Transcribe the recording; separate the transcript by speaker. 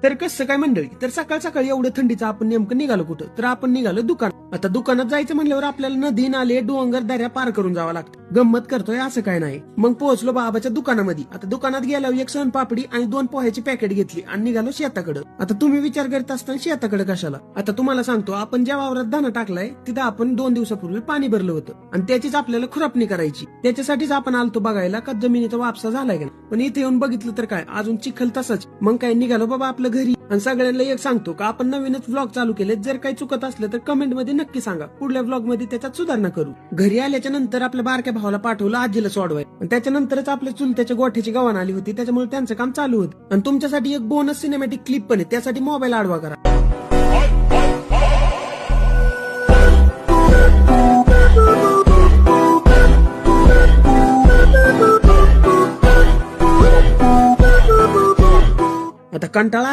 Speaker 1: तर कसं काय मंडळी, तर सकाळ सकाळी एवढं थंडीचं आपण नेमकं निघालो कुठं, तर आपण निघालो दुकान. आता दुकानात जायचं म्हणल्यावर आपल्याला नदी नाले डोंगर दऱ्या पार करून जावं लागतं. गंमत करतोय असं काय नाही. मग पोहोचलो बाबाच्या दुकानामध्ये. आता दुकानात गेल्यावर एक सोनपापडी आणि 2 पोह्याची पॅकेट घेतली आणि निघालो शेताकडे. आता तुम्ही विचार करत असताना शेताकडे कशाला, आता तुम्हाला सांगतो, आपण ज्या वावरात दाना टाकलाय तिथं आपण 2 दिवसापूर्वी पाणी भरलं होतं आणि त्याचीच आपल्याला खुरपणी करायची. त्याच्यासाठीच आपण आलतो बघायला का जमिनीचा वापसा झालाय का. पण इथे येऊन बघितलं तर काय, अजून चिखल तसाच. मग काय निघालो बाबा आपलं घरी. आणि सगळ्यांना एक सांगतो का, आपण नवीनच व्लॉग चालू केले. जर काही चुकत असलं तर कमेंट मध्ये नक्की सांगा, पुढल्या व्लॉग मध्ये त्याच्यात सुधारणा करू. घरी आल्याच्या नंतर आपल्या बारक्या भावाला पाठवलं आजीला सोडवाय. आणि त्याच्यानंतरच आपल्या चुलत्याच्या गोठ्याची गव्हाण आली होती, त्याच्यामुळे त्यांचं काम चालू होतं. आणि तुमच्यासाठी एक बोनस सिनेमॅटिक क्लिप पण आहे, त्यासाठी मोबाईल आडवा करा. आता कंटाळा